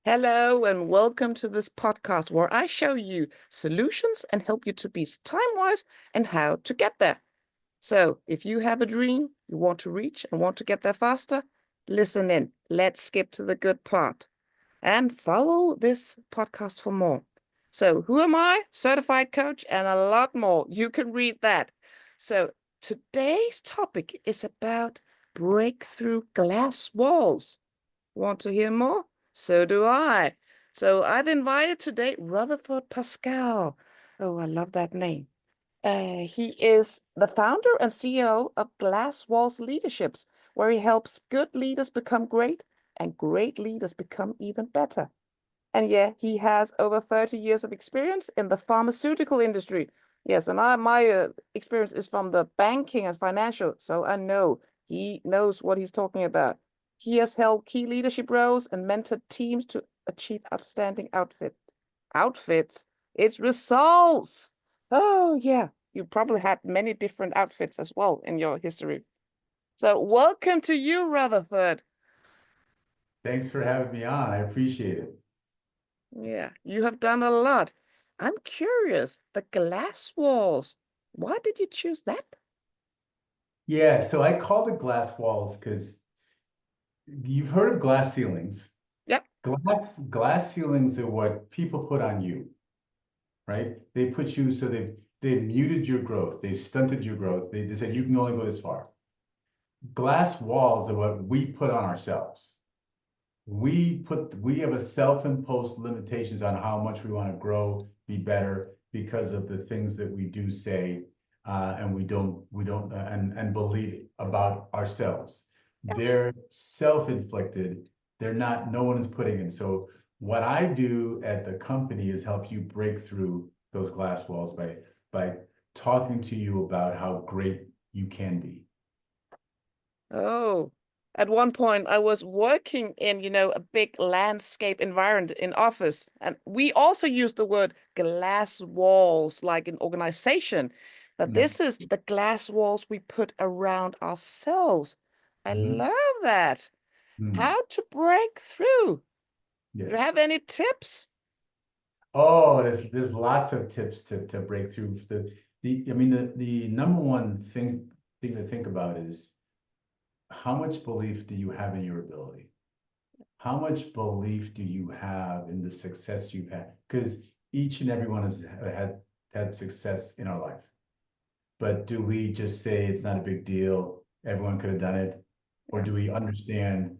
Hello and welcome to this podcast where I show you solutions and help you to be time-wise and how to get there. So if you have a dream you want to reach and want to get there faster, listen in. Let's skip to the good part and follow this podcast for more. So who am I? Certified coach and a lot more. You can read that. So today's topic is about breakthrough glass walls. Want to hear more? So do I. So I've invited today Rutherford Pascal. Oh, I love that name. He is the founder and CEO of Glass Walls Leaderships, where he helps good leaders become great and great leaders become even better. And yeah, he has over 30 years of experience in the pharmaceutical industry. Yes, and my experience is from the banking and financial, so I know he knows what he's talking about. He has held key leadership roles and mentored teams to achieve outstanding outfits. It's results. Oh, yeah. You probably had many different outfits as well in your history. So welcome to you, Rutherford. Thanks for having me on. I appreciate it. Yeah, you have done a lot. I'm curious, the glass walls. Why did you choose that? Yeah, so I call it glass walls because you've heard of glass ceilings. Yep. Glass ceilings are what people put on you, right? They put you so they've muted your growth, they've stunted your growth. They said you can only go this far. Glass walls are what we put on ourselves. We have a self-imposed limitations on how much we want to grow, be better because of the things that we do say and we don't and believe about ourselves. They're self-inflicted. They're not. No one is putting in. So what I do at the company is help you break through those glass walls by talking to you about how great you can be. Oh, at one point I was working in, a big landscape environment in office, and we also use the word glass walls like an organization, but Mm. this is the glass walls we put around ourselves. I Mhm. love that. Mm. How to break through? Do you have Yes. any tips? Oh, there's lots of tips to break through. The I mean the number one thing to think about is how much belief do you have in your ability? How much belief do you have in the success you've had? Because each and every one has had success in our life. But do we just say it's not a big deal? Everyone could have done it, or Yeah. do we understand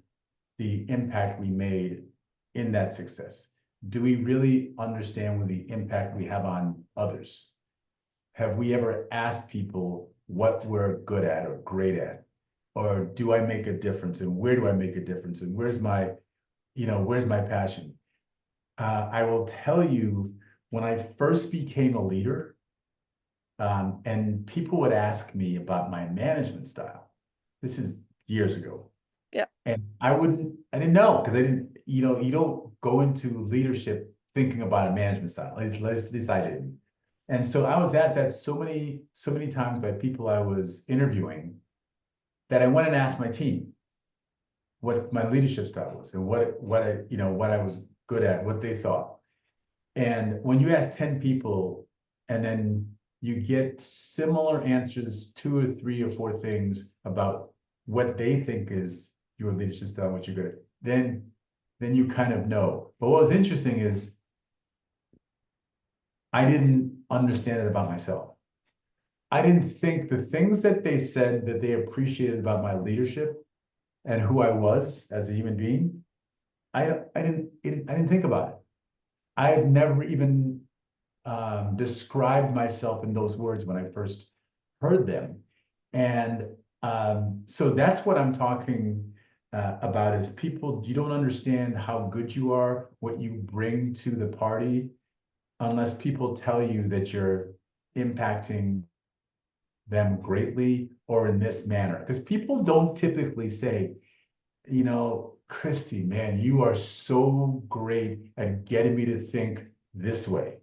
the impact we made in that success? Do we really understand what the impact we have on others? Have we ever asked people what we're good at or great at? Or do I make a difference? And where do I make a difference? And where's my passion? I will tell you, when I first became a leader, and people would ask me about my management style. This is years ago. Yeah. And I didn't know because I didn't, you don't go into leadership thinking about a management style. At least I didn't. And so I was asked that so many times by people I was interviewing that I went and asked my team what my leadership style was and what I was good at, what they thought. And when you ask 10 people and then you get similar answers, two or three or four things about what they think is your leadership style, what you're good at, then you kind of know. But what was interesting is I didn't understand it about myself. I didn't think the things that they said that they appreciated about my leadership and who I was as a human being. I didn't think about it. I've never even described myself in those words when I first heard them. And so that's what I'm talking about is people, you don't understand how good you are, what you bring to the party, unless people tell you that you're impacting them greatly or in this manner. Because people don't typically say, Christy, man, you are so great at getting me to think this way.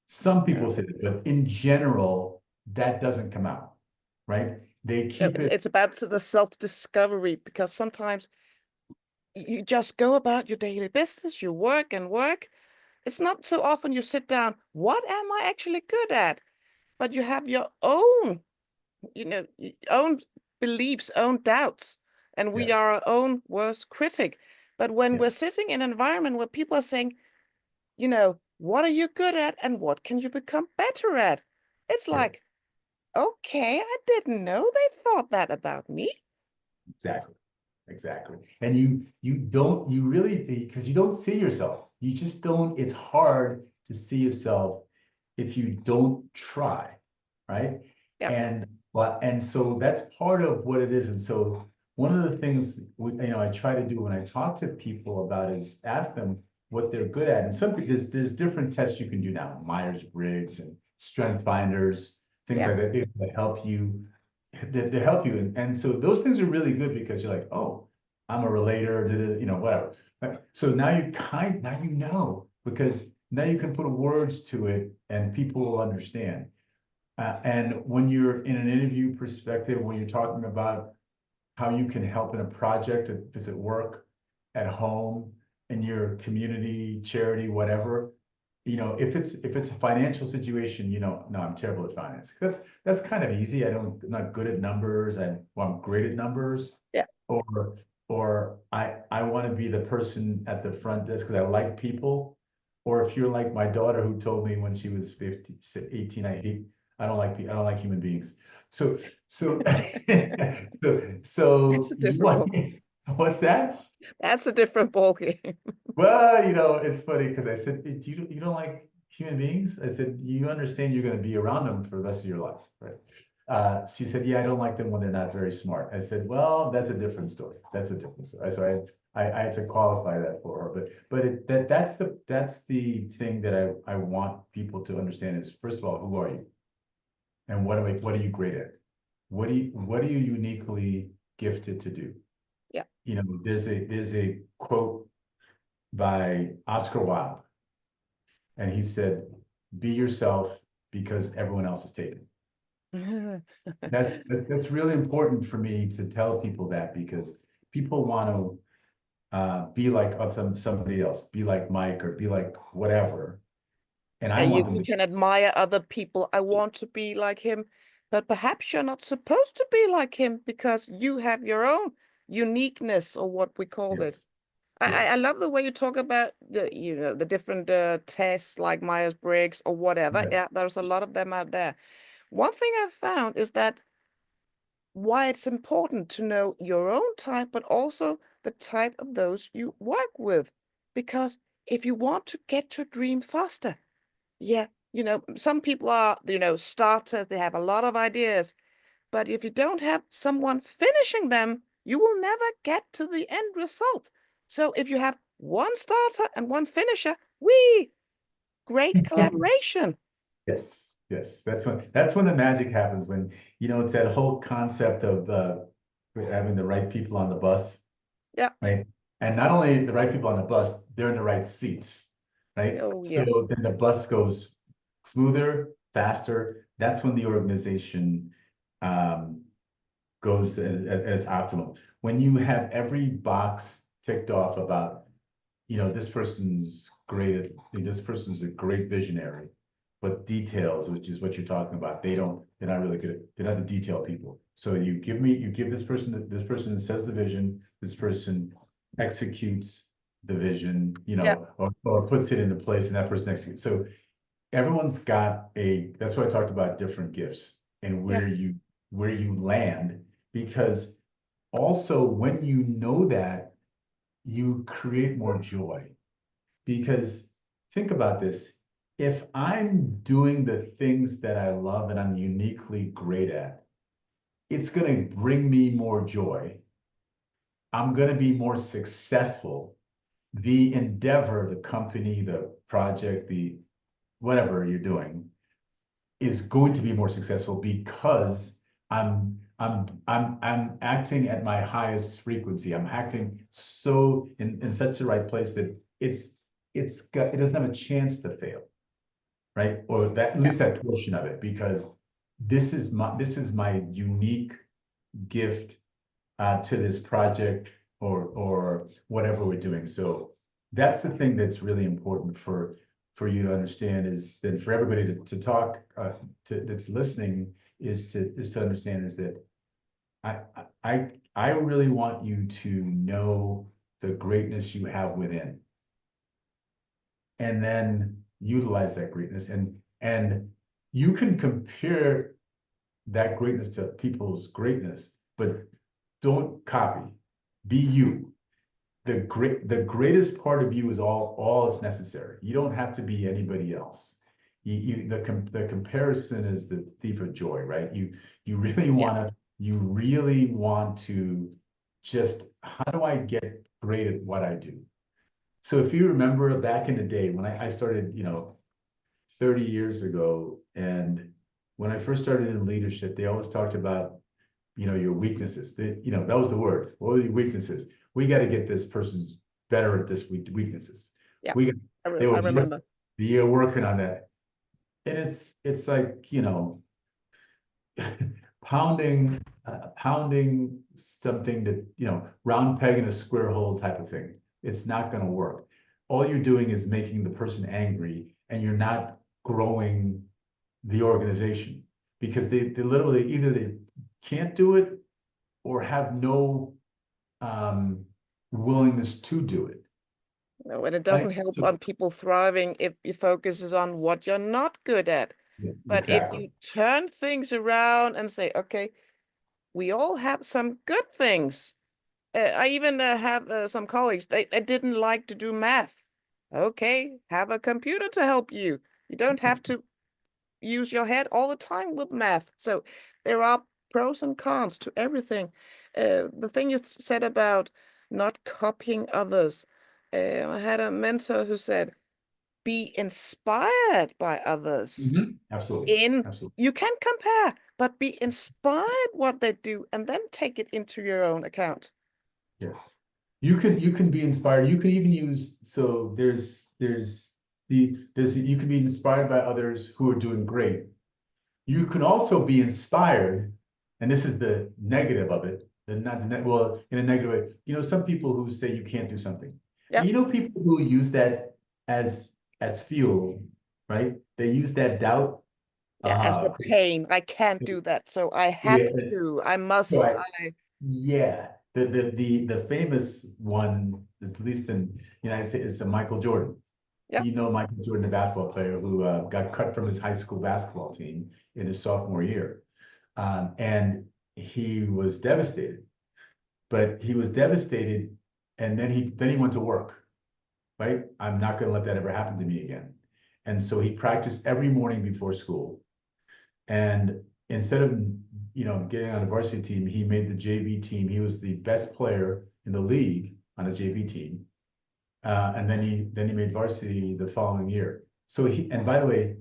Some Yeah. people say that, but in general, that doesn't come out, right? They keep it. It's about the self-discovery because sometimes you just go about your daily business, you work and work. It's not so often you sit down, what am I actually good at? But you have your own, own beliefs, own doubts, and we Yeah, are our own worst critic. But when yeah, we're sitting in an environment where people are saying, what are you good at and what can you become better at? It's yeah, like, okay, I didn't know they thought that about me. exactly. Exactly. And you don't, you really, because you don't see yourself. You just don't, it's hard to see yourself if you don't try, right? Yeah, And so that's part of what it is. And so one of the things I try to do when I talk to people about is ask them what they're good at. And there's different tests you can do now, Myers-Briggs and Strength Finders, things yeah. like that that help you to help you. And so those things are really good because you're like, oh, I'm a relator, whatever. So now you know, because now you can put words to it and people will understand. And when you're in an interview perspective, when you're talking about how you can help in a project, if it's at work, at home, in your community, charity, whatever, if it's a financial situation, no, I'm terrible at finance. That's kind of easy. I'm not good at numbers. I'm great at numbers. Yeah. Or I want to be the person at the front desk because I like people. Or if you're like my daughter who told me when she was 15, 18, I don't like human beings. So so That's so a different what ball. what's that? That's a different ball game. Well, it's funny because I said, you don't like human beings? I said, you understand you're going to be around them for the rest of your life, right? She said, yeah, I don't like them when they're not very smart. I said, well, that's a different story. That's a different story. So I had to qualify that for her. That's the thing that I want people to understand is, first of all, who are you? And what are you great at? What are you uniquely gifted to do? Yeah. There's a quote by Oscar Wilde, and he said, "Be yourself because everyone else is taken." That's really important for me to tell people that because people want to be like somebody else, be like Mike or be like whatever, and Yeah, I you, want them you to. can admire other people. I want to be like him, but perhaps you're not supposed to be like him because you have your own uniqueness or what we called it. Yes, I yes, love the way you talk about the different tests like Myers-Briggs or whatever. yeah, Yeah, there's a lot of them out there. One thing I've found is that why it's important to know your own type, but also the type of those you work with. Because if you want to get your dream faster, yeah, some people are, starters, they have a lot of ideas. But if you don't have someone finishing them, you will never get to the end result. So if you have one starter and one finisher, great collaboration. yes, yes. That's when the magic happens. When it's that whole concept of having the right people on the bus. Yeah. Right? And not only the right people on the bus, they're in the right seats, right? Oh, So yeah. then the bus goes smoother, faster. That's when the organization um, goes at its optimum. When you have every box ticked off about, this person's a great visionary, but details, which is what you're talking about, they're not really good they're not the detail people. So you give this person says the vision, this person executes the vision, Yeah. or puts it into place and that person executes. So everyone's got that's why I talked about different gifts and Yeah. where you land, because also when you know that, you create more joy. Because think about this, if I'm doing the things that I love and I'm uniquely great at, it's going to bring me more joy. I'm going to be more successful. The endeavor, the company, the project, the whatever you're doing is going to be more successful because I'm acting at my highest frequency. I'm acting so in such the right place that it doesn't have a chance to fail, right? Or that at Yeah. least that portion of it, because this is my unique gift to this project or whatever we're doing. So that's the thing that's really important for you to understand, is that for everybody to talk that's listening, is to understand, is that I really want you to know the greatness you have within, and then utilize that greatness, and you can compare that greatness to people's greatness, but don't copy. Be you. The greatest part of you is all is necessary. You don't have to be anybody else. The comparison is the thief of joy, right? Yeah. You really want to just, how do I get great at what I do? So if you remember back in the day when I started, 30 years ago, and when I first started in leadership, they always talked about, your weaknesses. That was the word. What are your weaknesses? We got to get this person's better at this weaknesses. Yeah. We got, they I were remember. the year working on that. And it's like, pounding something that, round peg in a square hole type of thing. It's not going to work. All you're doing is making the person angry, and you're not growing the organization, because they literally either they can't do it or have no willingness to do it. No, and it Right? doesn't help So, on people thriving if your focus is on what you're not good at. yeah, But if exactly. you turn things around and say, okay, we all have some good things. I even have some colleagues, they didn't like to do math. Okay, have a computer to help you. You don't have to use your head all the time with math. So there are pros and cons to everything. The thing you said about not copying others. I had a mentor who said, be inspired by others. Absolutely. In Absolutely. You can compare, but be inspired what they do and then take it into your own account. Yes. You can be inspired. You can even use, so you can be inspired by others who are doing great. You can also be inspired, and this is the negative of it, well, in a negative way. Some people who say you can't do something. And Yep. people who use that as fuel, right? They use that doubt. Yeah, as the pain. I can't do that, so I have Yeah. to. I must. So Yeah, the famous one, at least in the United States, is Michael Jordan. Yep. Michael Jordan, the basketball player who got cut from his high school basketball team in his sophomore year, and he was devastated. But he was devastated, and then he went to work. Right? I'm not going to let that ever happen to me again. And so he practiced every morning before school. And instead of getting on a varsity team, he made the JV team. He was the best player in the league on a JV team, and then he made varsity the following year. So and by the way,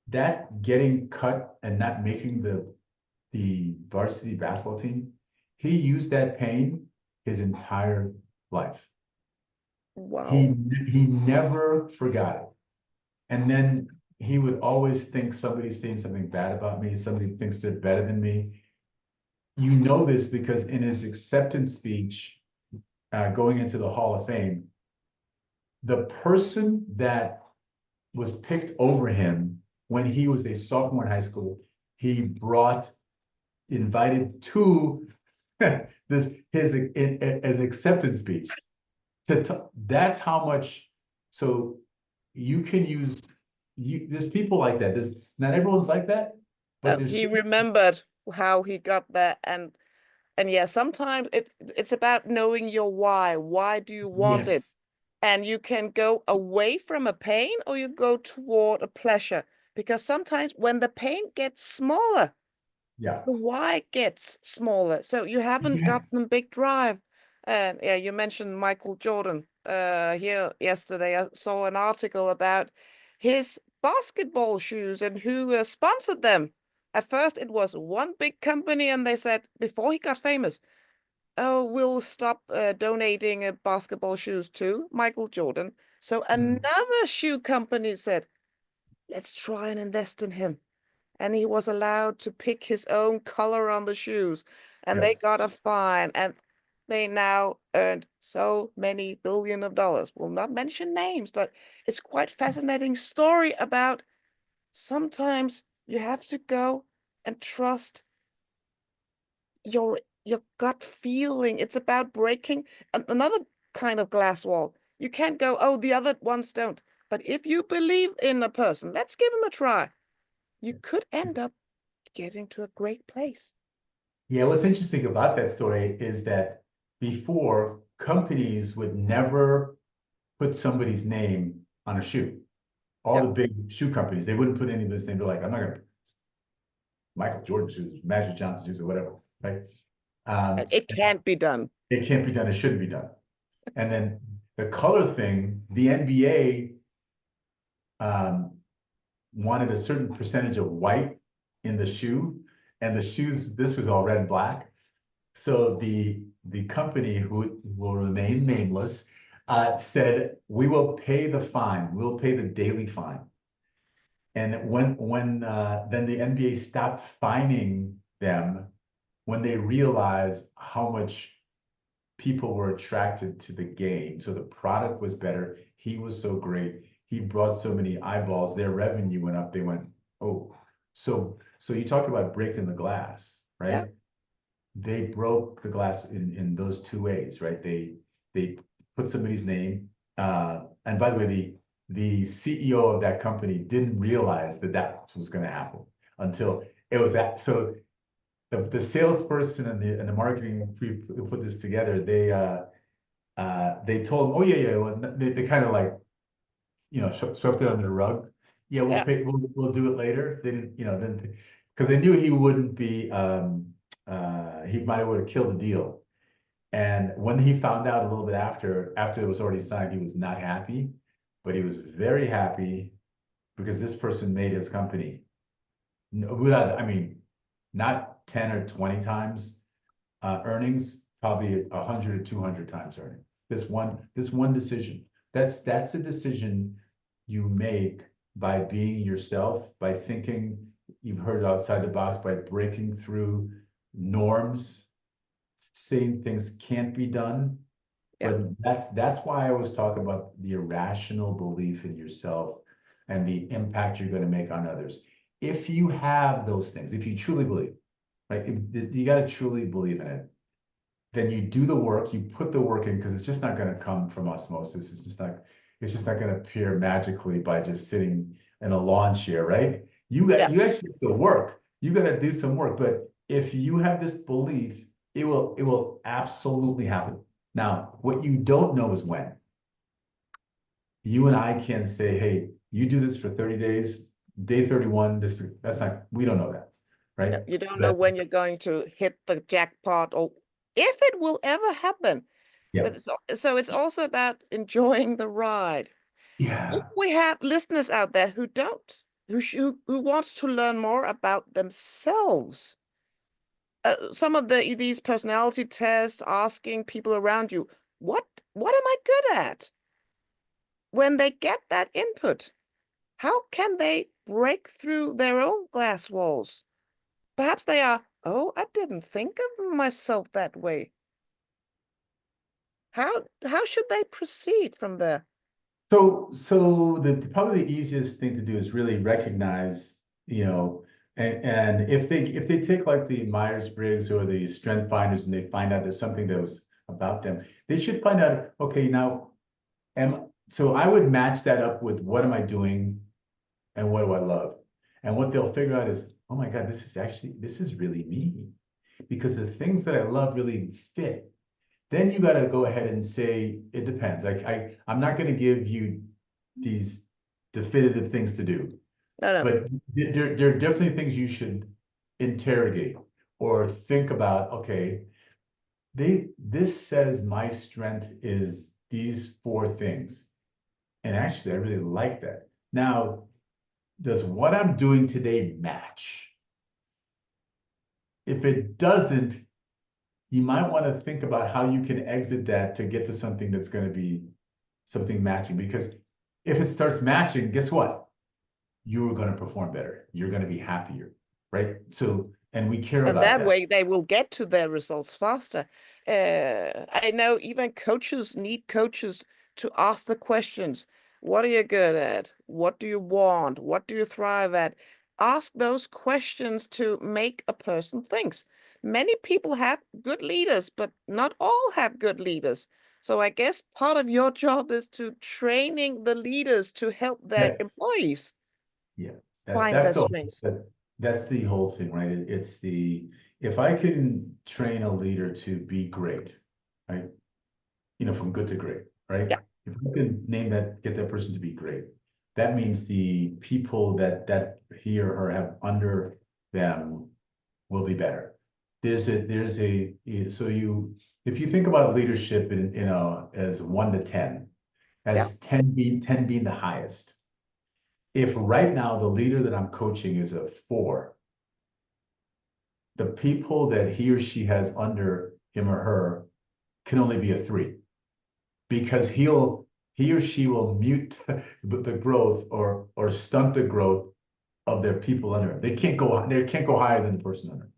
that getting cut and not making the varsity basketball team, he used that pain his entire life. Wow. He never forgot it. And then he would always think somebody's saying something bad about me, somebody thinks they're better than me. This because in his acceptance speech, going into the Hall of Fame, the person that was picked over him when he was a sophomore in high school, he invited to his acceptance speech. That's how much. So you can use there's people like that. Not everyone's like that, but there's He remembered how he got there, and yeah, sometimes it's about knowing your why. Why do you want it? yes, And you can go away from a pain or you go toward a pleasure. Because sometimes when the pain gets smaller, yeah, the why gets smaller. So you haven't yes, gotten a big drive. And yeah, you mentioned Michael Jordan. Here yesterday, I saw an article about his basketball shoes and who sponsored them. At first, it was one big company, and they said before he got famous, "Oh, we'll stop donating basketball shoes to Michael Jordan." So mm, another shoe company said, "Let's try and invest in him." And he was allowed to pick his own color on the shoes, and they yes, got a fine. And they now earned so many billion of dollars. We'll not mention names, but it's quite fascinating story about sometimes you have to go and trust your gut feeling. It's about breaking another kind of glass wall. You can't go, oh, the other ones don't. But if you believe in a person, let's give him a try. You could end up getting to a great place. Yeah, what's interesting about that story is that before, companies would never put somebody's name on a shoe. All Yeah, the big shoe companies, they wouldn't put any of this name. They're like, I'm not gonna Michael Jordan shoes, Magic Johnson shoes, or whatever, right? and it can't be done. It can't be done. It shouldn't be done. And then the color thing, the NBA um, wanted a certain percentage of white in the shoe, and the shoes, this was all red and black. So the company, who will remain nameless, said, we will pay the fine. We'll pay the daily fine. And when then the NBA stopped fining them when they realized how much people were attracted to the game. So the product was better. He was so great. He brought so many eyeballs. Their revenue went up. They went, oh, so you talked about breaking the glass, Yeah, right? They broke the glass in those two ways, right? They put somebody's name. And by the way, the CEO of that company didn't realize that that was going to happen until it was that. So the salesperson and the marketing who put this together, they told him, oh yeah, well, they kind of like, swept it under the rug. Yeah, we'll yeah, pay, we'll do it later. They didn't, then because they knew he wouldn't be, he might have would have killed the deal. And when he found out a little bit after it was already signed, he was not happy, but he was very happy because this person made his company. Without, I mean, not 10 or 20 times earnings, probably 100 or 200 times earning. This one decision. That's a decision you make by being yourself, by thinking you've heard outside the box, by breaking through norms, saying things can't be done. yeah, But that's why I always talk about the irrational belief in yourself and the impact you're going to make on others. If you have those things, if you truly believe, right, you got to truly believe in it, then you do the work, you put the work in, because it's just not going to come from osmosis. It's just not going to appear magically by just sitting in a lawn chair, right? yeah. You actually have to work. You got to do some work. But if you have this belief, it will absolutely happen. Now, what you don't know is when. You and I can say, hey, you do this for 30 days, day 31, that's not, we don't know that, Yeah, right? you don't know But when you're going to hit the jackpot or if it will ever happen. yeah, But so it's also about enjoying the ride. If yeah. we have listeners out there who don't, who wants to learn more about themselves, some of these personality tests, asking people around you, what what am I good at? When they get that input, how can they break through their own glass walls? Perhaps they are, oh, I didn't think of myself that way. How should they proceed from there? So probably the easiest thing to do is really recognize, and if they take like the Myers-Briggs or the Strength Finders and they find out there's something that was about them, they should find out, okay, now so I would match that up with what am I doing and what do I love? And what they'll figure out is, oh my God, this is really me. Because the things that I love really fit. Then you got to go ahead and say it depends. I'm not going to give you these definitive things to do, No, no, but there are definitely things you should interrogate or think about. Okay, this says my strength is these four things, and actually I really like that. Now, does what I'm doing today match? If it doesn't, you might want to think about how you can exit that to get to something that's going to be something matching. Because if it starts matching, guess what? You're going to perform better. You're going to be happier, right? So and we care And about that that. way they will get to their results faster. I know even coaches need coaches to ask the questions. What are you good at? What do you want? What do you thrive at? Ask those questions to make a person think. Many people have good leaders, but not all have good leaders. So I guess part of your job is to training the leaders to help their Yes. employees Yeah, find that's their the strengths. that's the whole thing, right? It's the if I can train a leader to be great, right? From good to great, right? Yeah, If I can get that person to be great, that means the people that he or her have under them will be better. So if you think about leadership as 1 to 10, yeah. as 10 being the highest. If right now the leader that I'm coaching is a 4, the people that he or she has under him or her can only be a 3, because he or she will mute the growth or stunt the growth of their people under him. They can't go higher than the person under.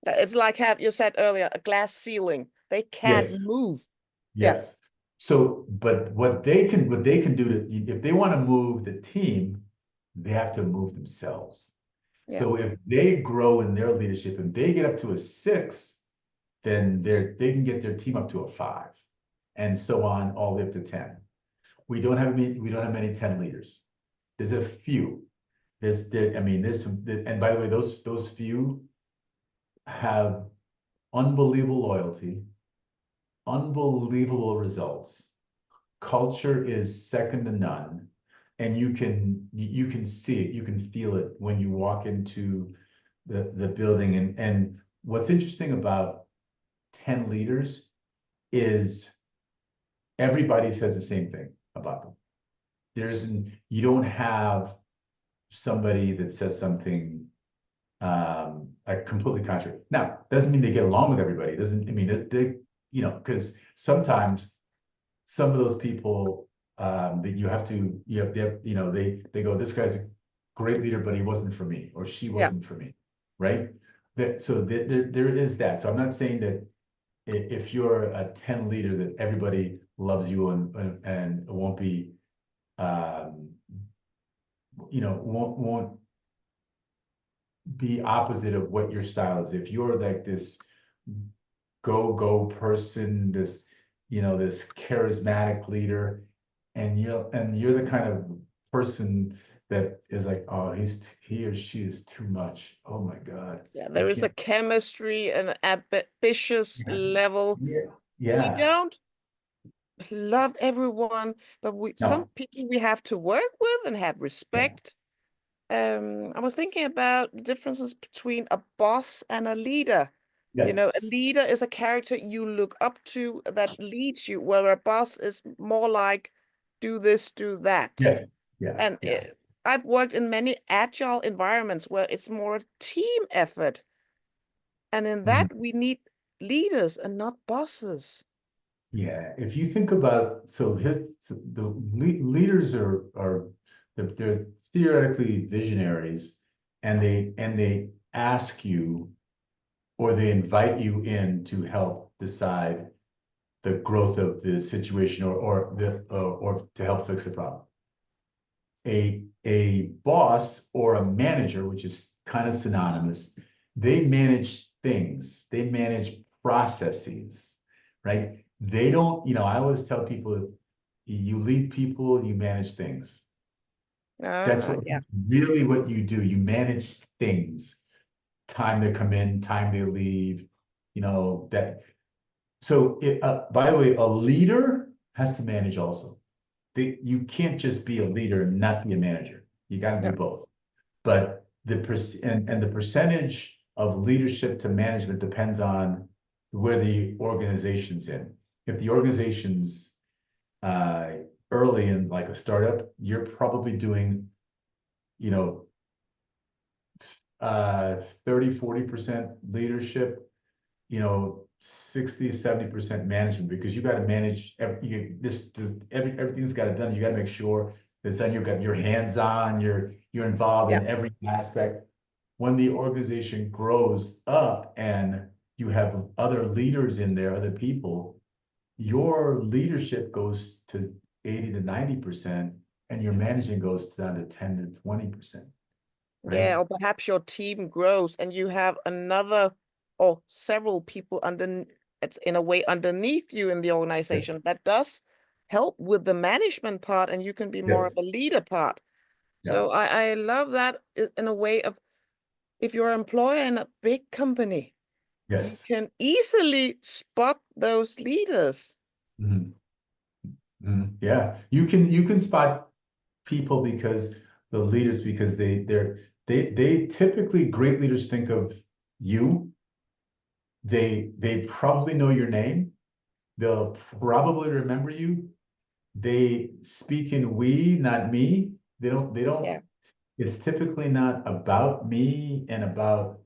It's like have you said earlier, a glass ceiling. They can't Yes, move. Yeah, yes. So, but what they can do if they want to move the team, they have to move themselves. yeah, So if they grow in their leadership and they get up to a 6, then they can get their team up to a 5, and so on, all the way up to 10. We don't have many 10 leaders. There's a few. There's some, and by the way, those few have unbelievable loyalty, unbelievable results. Culture is second to none, and you can see it, you can feel it when you walk into the building. And what's interesting about 10 leaders is everybody says the same thing about them. You don't have somebody that says something like completely contrary. Now, doesn't mean they get along with everybody. Doesn't I mean because sometimes some of those people that they go, this guy's a great leader, but he wasn't for me, or she yeah. wasn't for me, right? There is that. So I'm not saying that if you're a 10 leader that everybody loves you and won't be um, won't be opposite of what your style is. If you're like this go person, this charismatic leader, and you're the kind of person that is like, oh, he or she is too much. Oh my God, Yeah, I there is a can't. chemistry and an ambitious Yeah, level. yeah, We yeah. don't love everyone, but some No, people we have to work with and have yeah, respect. I was thinking about the differences between a boss and a leader. A yes, leader is a character you look up to that leads you, where a boss is more like, do this, do that. yes, yeah, And yeah. I've worked in many agile environments where it's more a team effort. And in Mhm. that, we need leaders and not bosses. Yeah, if you think about, the leaders they're theoretically visionaries, and they ask you, or they invite you in to help decide the growth of the situation, or to help fix a problem. A boss or a manager, which is kind of synonymous, they manage things, they manage processes, right? They don't, I always tell people, you lead people, you manage things. Yeah, That's really what you do. You manage things, time they come in, time they leave, that. So, by the way, a leader has to manage also. You can't just be a leader and not be a manager. You got to no, do both. But the percentage of leadership to management depends on where the organization's in. If the organization's uh, early in, like a startup, you're probably doing, you know, 30-40% leadership, 60-70% management, because you got to manage everything's got it done. You got to make sure it's done. You've got your hands on, you're involved yeah, in every aspect. when the organization grows up and you have other leaders in there, other people, your leadership goes to 80 to 90%, and your managing goes down to 10 to 20%, right? Yeah, or perhaps your team grows and you have another or several people under it's in a way underneath you in the Yes. organization that does help with the management part and you can be more of Yes. a leader part. Yeah. So I love that in a way of if you're an employer in a big company, you Yes. can easily spot those leaders. Mhm. Mhm. Yeah. You can spot people because the leaders, because they typically, great leaders think of you. They probably know your name. They'll probably remember you. They speak in we, not me. They don't, Yeah. it's typically not about me and about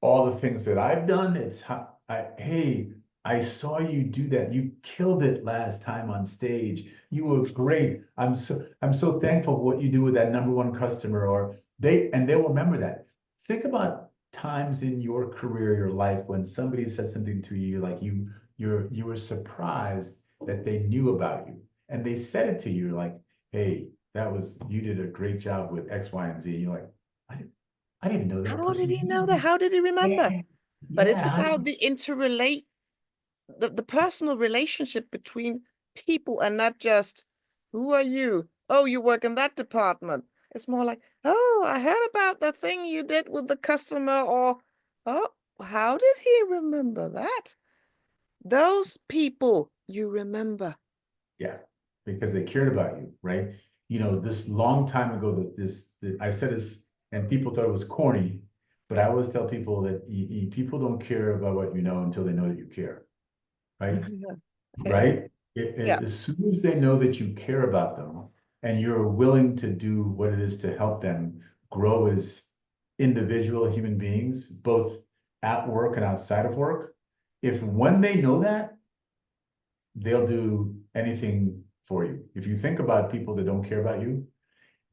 all the things that I've done. It's how hey, I saw you do that. You killed it last time on stage. You were great. I'm so thankful for what you do with that number one customer, or they'll remember that. Think about times in your career, your life, when somebody said something to you, like you were surprised that they knew about you. And they said it to you like, hey, you did a great job with X, Y, and Z. You're like, I didn't, I didn't know that How did person he knew know that? me. How did he remember? Yeah, But it's yeah, about the interrelate the personal relationship between people and not just who are you? Oh, you work in that department. It's more like, oh, I heard about the thing you did with the customer, or oh, how did he remember that? Those people you remember. yeah, because they cared about you, right? This long time ago, that I said this, and people thought it was corny, but I always tell people that people don't care about what you know until they know that you care, right? Right? Yeah, As soon as they know that you care about them and you're willing to do what it is to help them grow as individual human beings, both at work and outside of work, if when they know that, they'll do anything for you. If you think about people that don't care about you,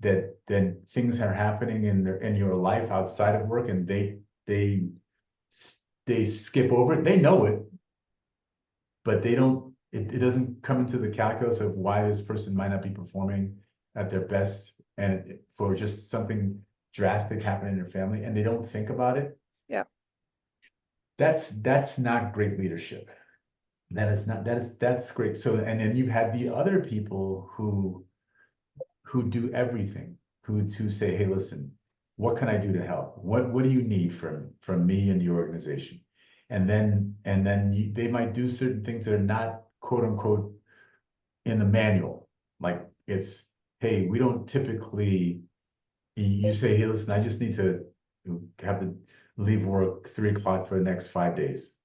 that then things are happening in your life outside of work, and they they skip over it. They know it, but they don't. It doesn't come into the calculus of why this person might not be performing at their best, and for just something drastic happening in their family, and they don't think about it. yeah. That's not great leadership. That's great. So, and then you have the other people who do everything, who say, hey, listen, what can I do to help? What do you need from me and the organization? And then they might do certain things that are not quote unquote in the manual. Like it's, hey, we don't typically, you say, hey, listen, I just need to have to leave work 3 o'clock for the next 5 days.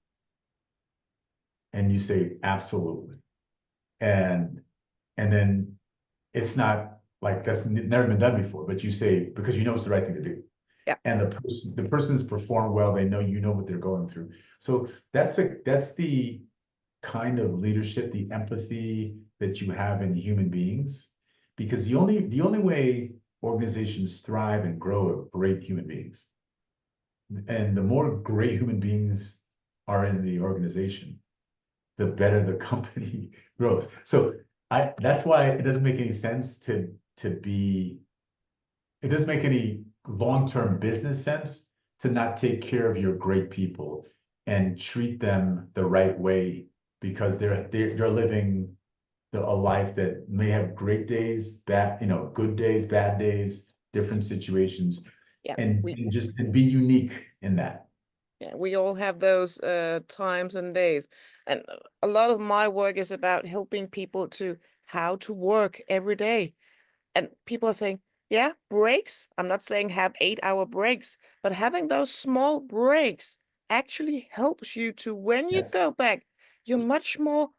And you say, absolutely. And and then it's not like that's never been done before, but you say, because you know it's the right thing to do. Yeah. And the person's performed well, they know what they're going through. So that's the kind of leadership, the empathy that you have in human beings. Because the only way organizations thrive and grow are great human beings. And the more great human beings are in the organization, the better the company grows. So that's why it doesn't make any sense to be, it doesn't make any long-term business sense to not take care of your great people and treat them the right way, because they're living a life that may have great days, good days, bad days, different situations, Yeah. and be unique in that. Yeah, we all have those times and days. And a lot of my work is about helping people to how to work every day. And people are saying, yeah, breaks. I'm not saying have 8-hour breaks, but having those small breaks actually helps you to, when you Yes. go back, you're much more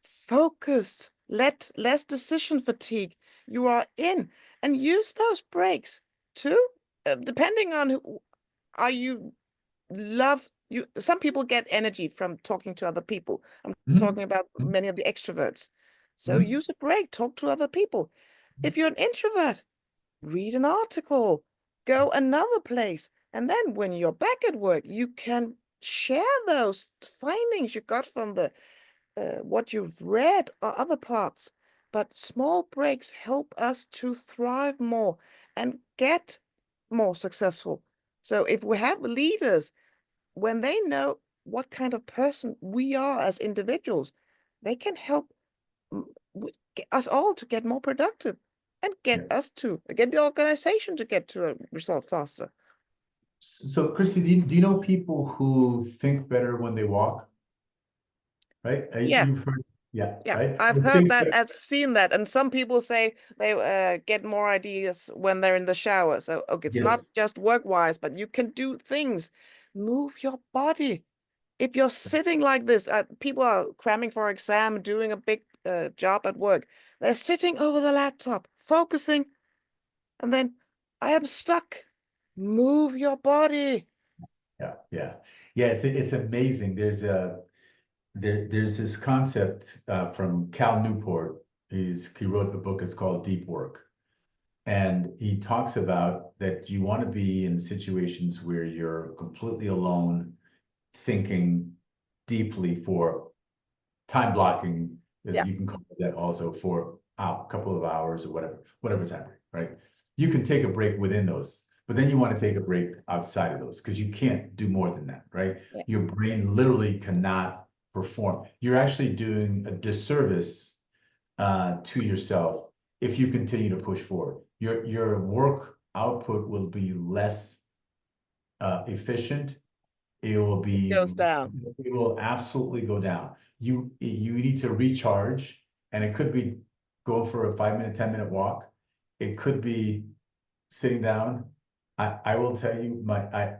focused, less decision fatigue. You are in and use those breaks too, depending on who, are you love you some people get energy from talking to other people. I'm Mhm. talking about Mhm. many of the extroverts. So Mhm. use a break, talk to other people. If you're an introvert, read an article, go another place, And then when you're back at work, you can share those findings you got from the what you've read or other parts. But small breaks help us to thrive more and get more successful. So if we have leaders, when they know what kind of person we are as individuals, they can help get us all to get more productive and get Yeah. us to get the organization to get to a result faster. So, Christy, do you know people who think better when they walk? Right? Yeah, You've heard, yeah, yeah, right? I've They heard think that. that, I've seen that, and some people say they get more ideas when they're in the shower. So, okay, it's not yes, just work-wise, but you can do things. Move your body. If you're sitting like this, people are cramming for exam, doing a big job at work. They're sitting over the laptop, focusing, and then I am stuck. Move your body. yeah, yeah, yeah. It's amazing. There's this concept from Cal Newport. He wrote a book. It's called Deep Work, and he talks about that you want to be in situations where you're completely alone, thinking deeply for time blocking, as Yeah, you can call that, also for a couple of hours or whatever time, right? You can take a break within those, but then you want to take a break outside of those because you can't do more than that, right? yeah. Your brain literally cannot perform. You're actually doing a disservice to yourself if you continue to push forward. Your work output will be less efficient. It will It be, goes down. it will absolutely go down. You need to recharge, and it could be go for a 5 minute, 10 minute walk. It could be sitting down. I will tell you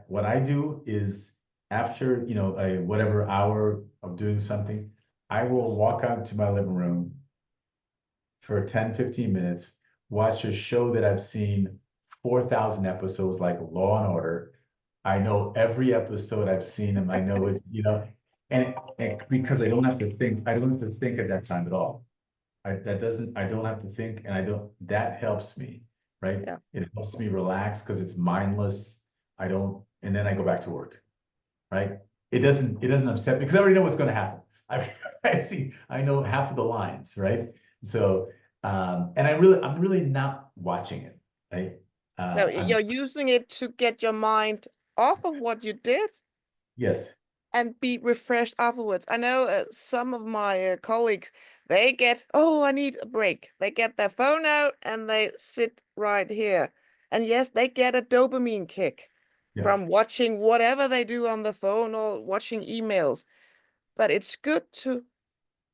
what I do is after, a whatever hour of doing something, I will walk out to my living room for 10, 15 minutes, watch a show that I've seen 4,000 episodes, like Law and Order. I know every episode I've seen them. I know it, and because I don't have to think at that time at all. I don't have to think, and that helps me, right? Yeah. It helps me relax because it's mindless. And then I go back to work, right? It doesn't upset me because I already know what's going to happen. I know half of the lines, right? So, and I'm really not watching it, right? No, I'm you're using it to get your mind off of what you did Yes, and be refreshed afterwards. I know some of my colleagues, they get, oh, I need a break. They get their phone out and they sit right here. And yes, they get a dopamine kick yeah, from watching whatever they do on the phone or watching emails. But it's good to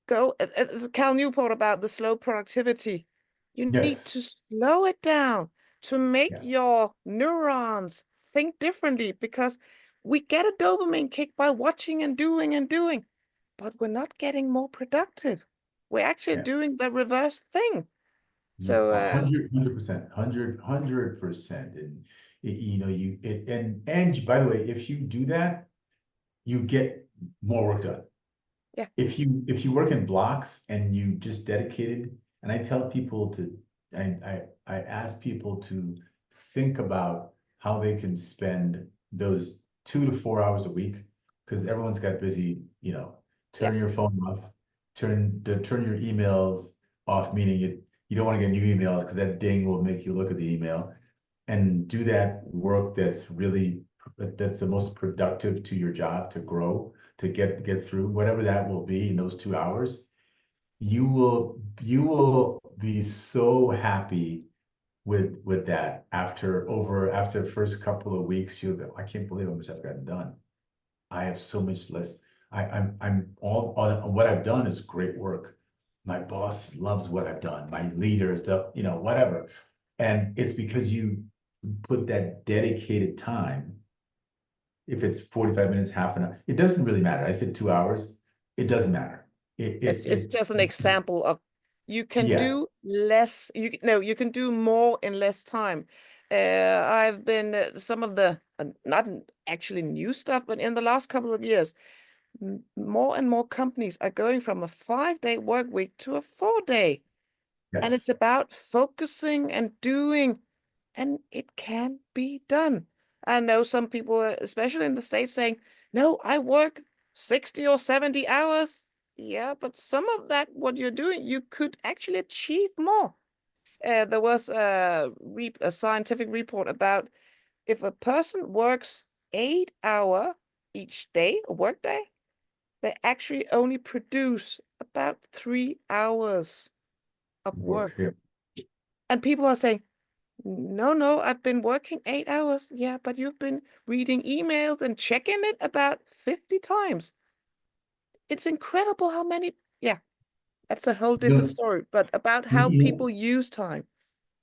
go, as Cal Newport about the slow productivity. You need yes, to slow it down to make yeah, your neurons think differently because we get a dopamine kick by watching and doing, but we're not getting more productive. We're actually yeah. doing the reverse thing. So, 100%, 100%. And and by the way, if you do that, you get more work done. yeah, If you work in blocks and you just dedicated, and I tell people to, I ask people to think about how they can spend those 2 to 4 hours a week, because everyone's got busy, yeah, turn your phone off, turn your emails off, meaning you don't want to get new emails because that ding will make you look at the email, and do that work that's the most productive to your job to grow, to get through whatever that will be in those 2 hours. You will be so happy with that after the first couple of weeks. You'll go, I can't believe how much I've gotten done. I have so much less. I'm all what I've done is great work. My boss loves what I've done. My leaders, whatever. And it's because you put that dedicated time. If it's 45 minutes, half an hour, it doesn't really matter. I said 2 hours. It doesn't matter. it's just an example of you can Yeah, do less. You can do more in less time. I've been some of the not actually new stuff, but in the last couple of years, more and more companies are going from a 5-day work week to a 4-day. And it's yes, about focusing and doing, and it can be done. I know some people, especially in the States, saying, no, I work 60 or 70 hours. Yeah, but some of that, what you're doing, you could actually achieve more. There was a scientific report about if a person works 8 hours each day, a work day, they actually only produce about 3 hours of Work. work. Yeah. And people are saying, no, no, I've been working 8 hours. Yeah, but you've been reading emails and checking it about 50 times. It's incredible how many. Yeah, that's a whole You different know, story, but about how you, people use time.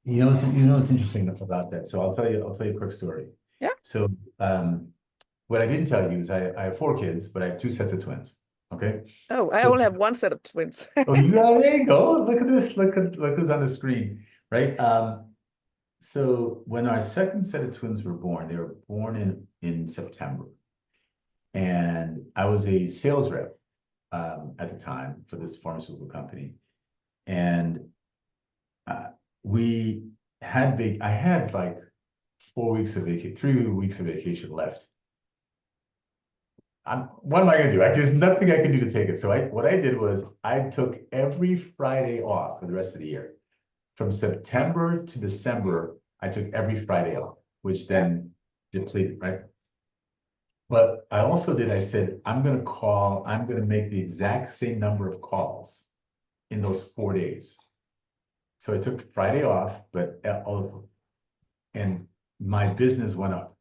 you know what's interesting about that. So I'll tell you a quick story. Yeah. So what I didn't tell you is I have 4 kids, but I have 2 sets of twins. Okay. Oh, I So only have one set of twins. oh, there you go. Look at this. Look who's on the screen, right? So when our second set of twins were born, they were born in September, and I was a sales rep at the time for this pharmaceutical company, and uh, we I had like 4 weeks of vacation, 3 weeks of vacation left. What am I gonna do? There's nothing I can do to take it. So what I did was I took every Friday off for the rest of the year. From September to December, I took every Friday off, which Yeah, then depleted, right? But I said, I'm gonna make the exact same number of calls in those 4 days. So I took Friday off, but and my business went up.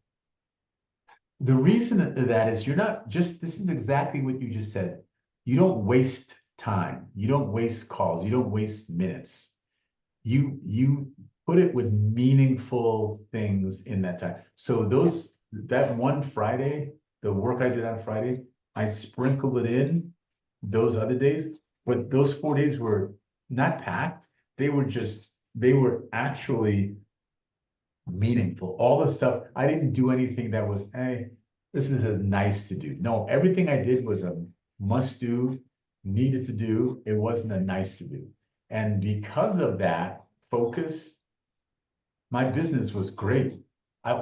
The reason that is you're not just, this is exactly what you just said. You don't waste time. You don't waste calls. You don't waste minutes. You put it with meaningful things in that time. So yeah, that one Friday, the work I did on Friday, I sprinkled it in those other days, but those 4 days were not packed. They were actually meaningful. All the stuff, I didn't do anything that was, hey, this is a nice to do. No, everything I did was a must do, needed to do. It wasn't a nice to do. And because of that focus, my business was great.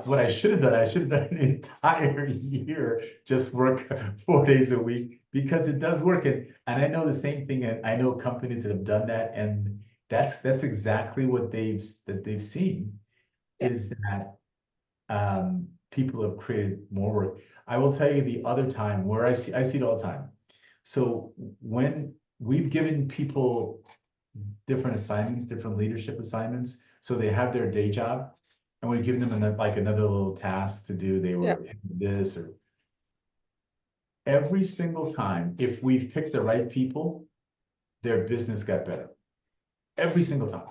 What I should have done, I should have done an entire year, just work 4 days a week because it does work. And I know the same thing. And I know companies that have done that. And that's exactly what they've seen yeah, is that people have created more work. I will tell you the other time where I see it all the time. So when we've given people different assignments, different leadership assignments, so they have their day job, and we give them another little task to do. They yeah. were this or every single time, if we've picked the right people, their business got better. Every single time.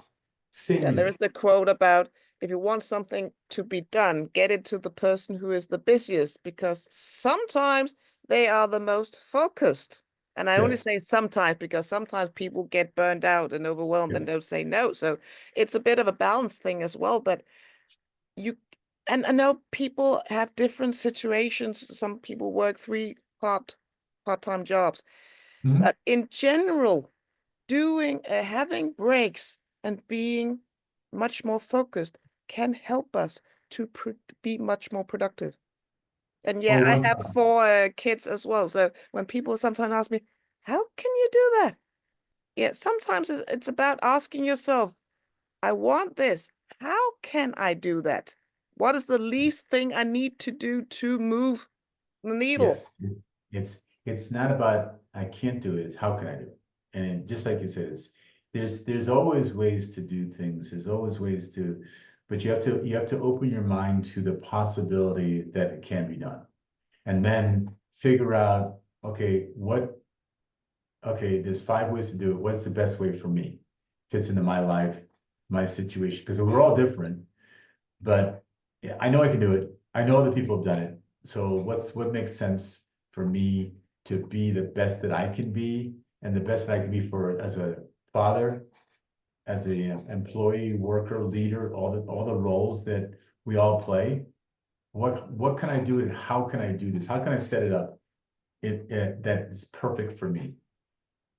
Same Yeah, there reason. is the quote about if you want something to be done, get it to the person who is the busiest because sometimes they are the most focused. And I only Yes. say sometimes because sometimes people get burned out and overwhelmed and Yes. don't say no. So it's a bit of a balance thing as well. But you, and I know people have different situations. Some people work three part-time jobs, Mhm. but in general, having breaks and being much more focused can help us to be much more productive. And yeah, Oh, I one have time. four kids as well. So when people sometimes ask me, how can you do that? Yeah, sometimes it's about asking yourself, I want this. How can I do that? What is the least thing I need to do to move the needle? Yes, it's not about I can't do it, it's how can I do it? And just like you said, there's always ways to do things. There's always ways to, but you have to open your mind to the possibility that it can be done. And then figure out, okay, there's 5 ways to do it. What's the best way for me? Fits into my life, my situation, because we're all different. But yeah, I know I can do it. I know other people have done it. So what makes sense for me to be the best that I can be and the best that I can be for as a father, as a employee, worker, leader, all the roles that we all play. What can I do and how can I do this? How can I set it up that is perfect for me?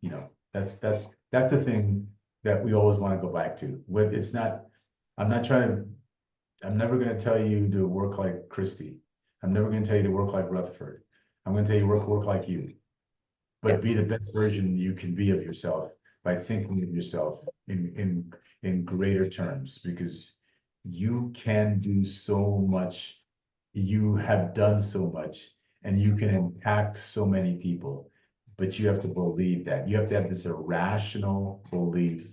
You know, that's the thing that we always want to go back to. With it's not, I'm not trying to I'm never going to tell you to work like Christy. I'm never going to tell you to work like Rutherford. I'm going to tell you work like you, Yeah. but be the best version you can be of yourself by thinking of yourself in greater terms, because you can do so much. You have done so much, and you can impact so many people, but you have to believe that. You have to have this irrational belief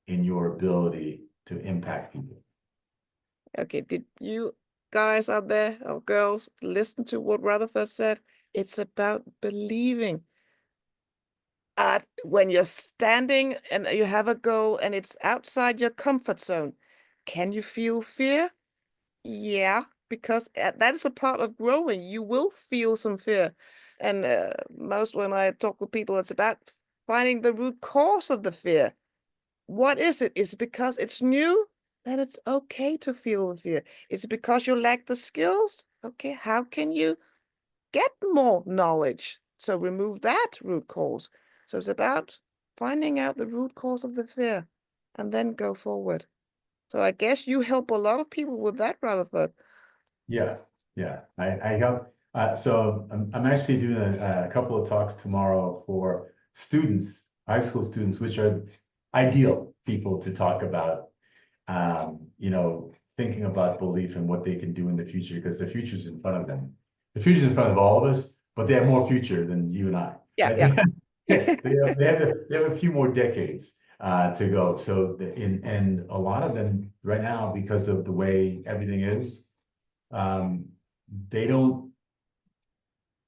in your ability to impact people. Okay, did you guys out there or girls listen to what Rutherford said? It's about believing. At when you're standing and you have a goal and it's outside your comfort zone, can you feel fear? Yeah, because that is a part of growing. You will feel some fear. And most when I talk with people, it's about finding the root cause of the fear. What is it? Is it because it's new? Then it's okay to feel the fear. Is it because you lack the skills? Okay, how can you get more knowledge? So remove that root cause. So it's about finding out the root cause of the fear and then go forward. So I guess you help a lot of people with that, Rutherford. Yeah, yeah. I got so I'm actually doing a couple of talks tomorrow for students, high school students, which are ideal people to talk about thinking about belief and what they can do in the future, because the future's in front of them. The future's in front of all of us, but they have more future than you and I, Yeah, right? yeah. They have a few more decades to go. So and a lot of them right now, because of the way everything is, um, they don't,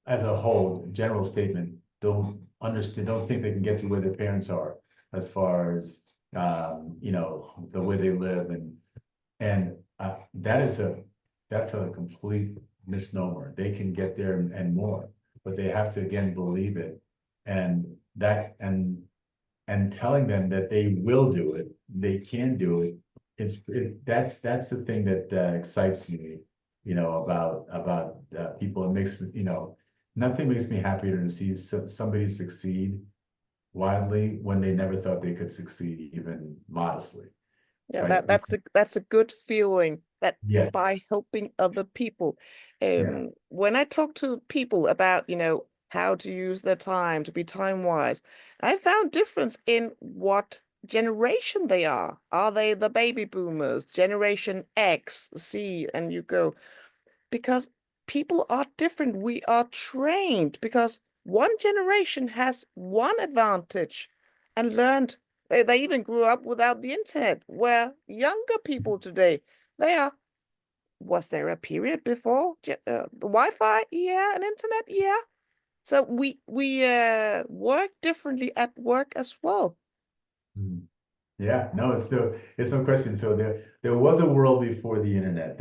as a whole, general statement, don't understand, don't think they can get to where their parents are as far as the way they live, and that is that's a complete misnomer. They can get there and more, but they have to again believe it, and that and telling them that they will do it, they can do it. That's the thing that excites me, about people. It makes me, nothing makes me happier than to see somebody succeed widely when they never thought they could succeed, even modestly, Yeah, right? that's a good feeling that by Yes. helping other people. Yeah. When I talk to people about, how to use their time to be time wise, I found difference in what generation they are. Are they the baby boomers, Generation X, Z, and you go, because people are different. We are trained because one generation has one advantage and learned. They even grew up without the internet, where younger people today, they are, was there a period before the Wi-Fi? Yeah, and internet? Yeah. So we work differently at work as well. Mhm. Yeah, no, it's no question. So there was a world before the internet.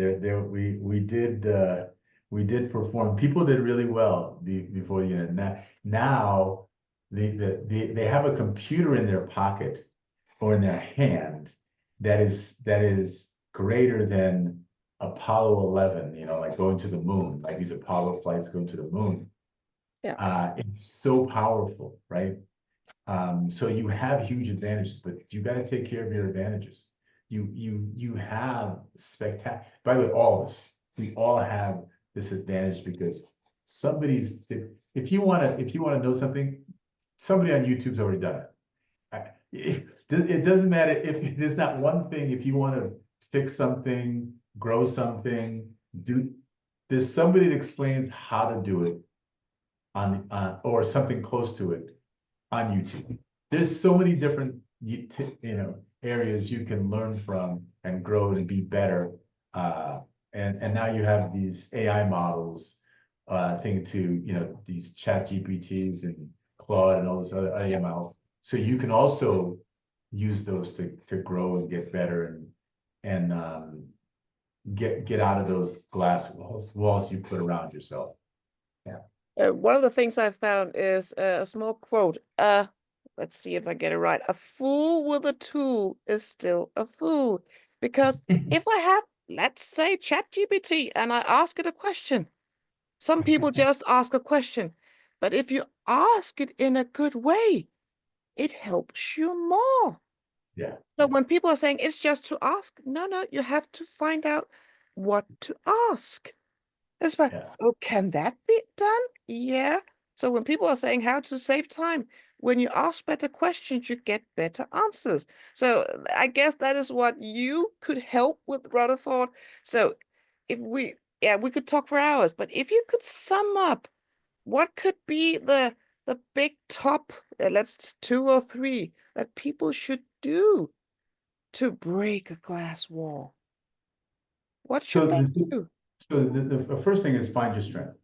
We did perform. People did really well before the internet. Now they have a computer in their pocket or in their hand that is greater than Apollo 11, like going to the moon, like these Apollo flights going to the moon. Yeah. It's so powerful, right? So you have huge advantages, but you got to take care of your advantages. You have spectacular. By the way, all of us, we all have this advantage because somebody's. If you want to know something, somebody on YouTube's already done it. It doesn't matter if there's not one thing. If you want to fix something, grow something, do there's somebody that explains how to do it on or something close to it on YouTube. There's so many different areas you can learn from and grow and be better. And now you have these AI models, thing to these chat GPTs and Claude and all those other Yeah. AML. So you can also use those to grow and get better and get out of those glass walls you put around yourself. Yeah. One of the things I found is a small quote. Let's see if I get it right. A fool with a tool is still a fool. Because if I have, let's say, ChatGPT and I ask it a question, some people just ask a question. But if you ask it in a good way, it helps you more. Yeah. So Yeah. when people are saying it's just to ask, no, no, you have to find out. what to ask. It's like, Yeah. oh, can that be done? Yeah. So when people are saying how to save time, when you ask better questions, you get better answers. So I guess that is what you could help with, Rutherford. So if we, yeah, we could talk for hours, but if you could sum up what could be the big top, let's two or three that people should do to break a glass wall, what should So they this, do? so the first thing is find your strength.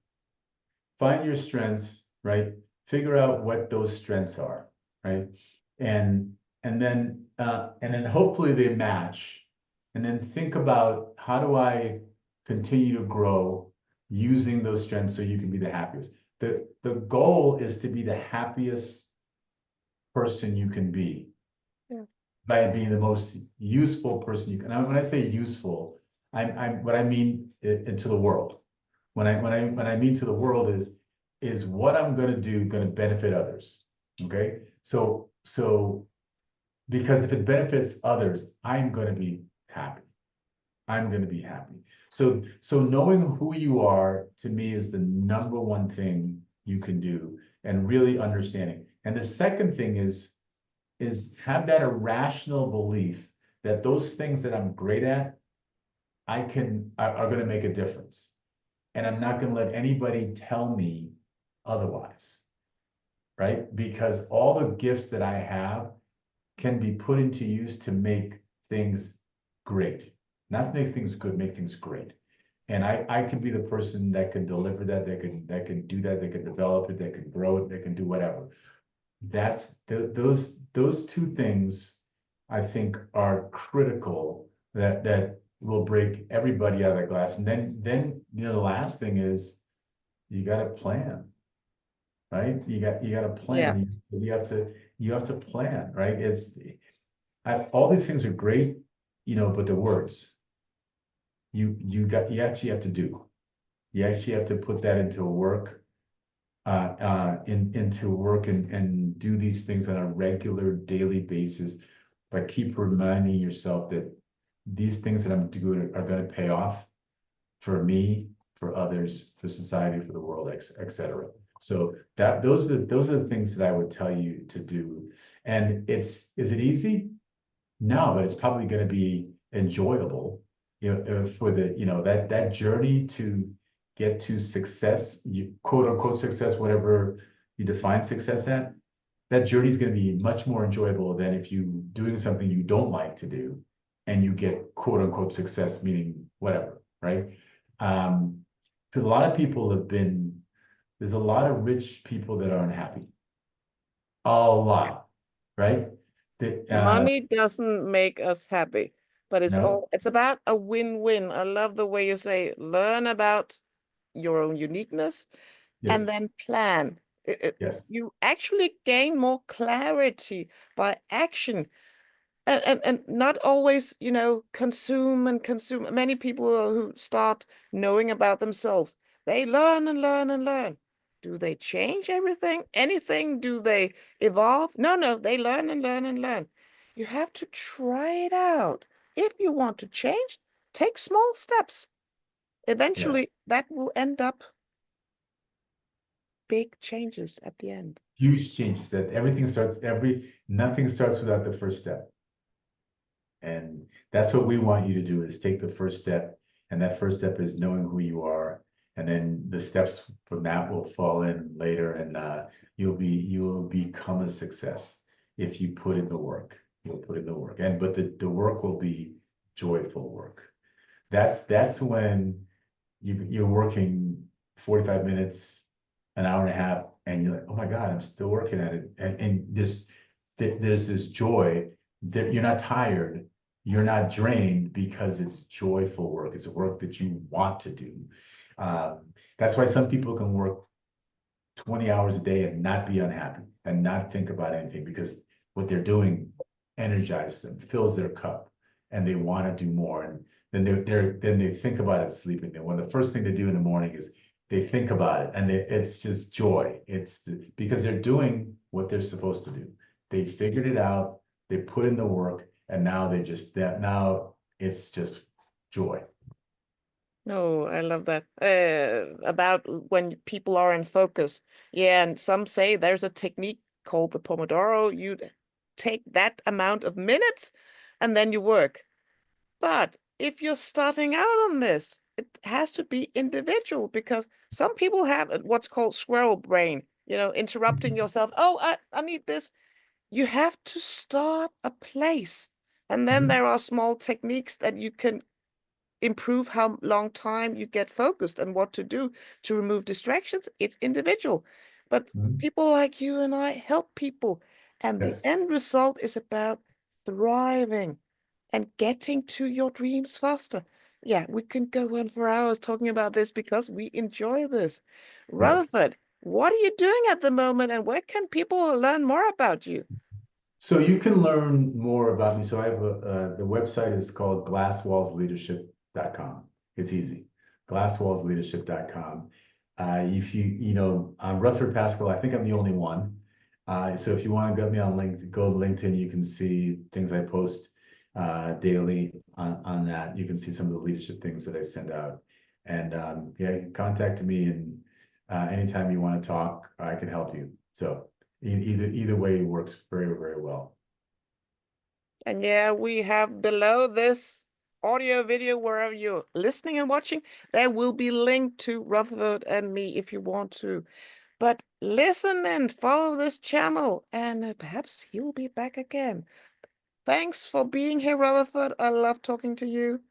Find your strengths, right? Figure out what those strengths are, right? And and then hopefully they match. And then think about how do I continue to grow using those strengths so you can be the happiest. The goal is to be the happiest person you can be Yeah. by being the most useful person you can. And when I say useful, I'm what I mean into the world. When I mean to the world is what I'm going to do going to benefit others. Okay, so because if it benefits others, I'm going to be happy. I'm going to be happy. So knowing who you are to me is the number one thing you can do, and really understanding. And the second thing is have that irrational belief that those things that I'm great at, are going to make a difference. And I'm not going to let anybody tell me otherwise, right? Because all the gifts that I have can be put into use to make things great, not make things good, make things great. And I can be the person that can deliver that, that can do that, that can develop it, that can grow it, that can do whatever. Those two things I think are critical that will break everybody out of the glass. And then the last thing is you got to plan, right? You got to Yeah. plan. You have to plan, right? All these things are great, but the words you actually have to do. You actually have to put that into work, into work and do these things on a regular daily basis, but keep reminding yourself that these things that I'm doing are going to pay off for me, for others, for society, for the world, etc. So those are the things that I would tell you to do. And is it easy? No, but it's probably going to be enjoyable, for that journey to get to success, you quote unquote success, whatever you define success at. That journey is going to be much more enjoyable than if you doing something you don't like to do, and you get quote unquote success, meaning whatever, right? Um, because a lot of people there's a lot of rich people that are unhappy, a lot, right? That Money doesn't make us happy, but no, it's about a win-win. I love the way you say learn about your own uniqueness and yes, then plan. yes. You actually gain more clarity by action and not always, consume and consume. Many people who start knowing about themselves, they learn and learn and learn. Do they change everything? Anything? Do they evolve? No, no, they learn and learn and learn. You have to try it out. If you want to change, take small steps. Yeah. Eventually, that will end up big changes at the end. Huge changes that nothing starts without the first step. And that's what we want you to do is take the first step. And that first step is knowing who you are. And then the steps from that will fall in later, and you'll become a success if you put in the work. You'll put in the work. But the work will be joyful work. That's when you're working 45 minutes, an hour and a half, and you're like, oh my God, I'm still working at it. And there's this joy that you're not tired, you're not drained because it's joyful work. It's a work that you want to do. That's why some people can work 20 hours a day and not be unhappy and not think about anything, because what they're doing energizes them, fills their cup, and they want to do more. And then they think about it sleeping. Then when the first thing they do in the morning is they think about it, and it's just joy. Because they're doing what they're supposed to do. They figured it out. They put in the work, and now now it's just joy. No, I love that. About when people are in focus. Yeah, and some say there's a technique called the Pomodoro. You take that amount of minutes and then you work. But if you're starting out on this, it has to be individual because some people have what's called squirrel brain, interrupting yourself. Oh, I need this. You have to start a place. And then Mhm. there are small techniques that you can improve how long time you get focused and what to do to remove distractions. It's individual. But Mhm. people like you and I help people. And the Yes. end result is about thriving and getting to your dreams faster. Yeah, we can go on for hours talking about this because we enjoy this. Yes. Rutherford, what are you doing at the moment and where can people learn more about you? So you can learn more about me. So I have the website is called glasswallsleadership.com. It's easy. Glasswallsleadership.com. If Rutherford Pascal, I think I'm the only one. So if you want to get me on LinkedIn, go to LinkedIn, you can see things I post daily on that. You can see some of the leadership things that I send out. And yeah, contact me and anytime you want to talk, I can help you. So either way works very, very well. And yeah, we have below this audio video, wherever you're listening and watching, there will be linked to Rutherford and me if you want to. But listen and follow this channel, and perhaps he'll be back again. Thanks for being here, Rutherford. I love talking to you.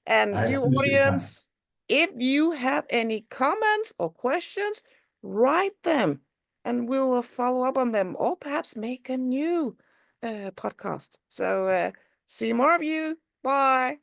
And I you, appreciate your time. audience, if you have any comments or questions, write them and we'll follow up on them or perhaps make a new podcast. So see more of you. Bye.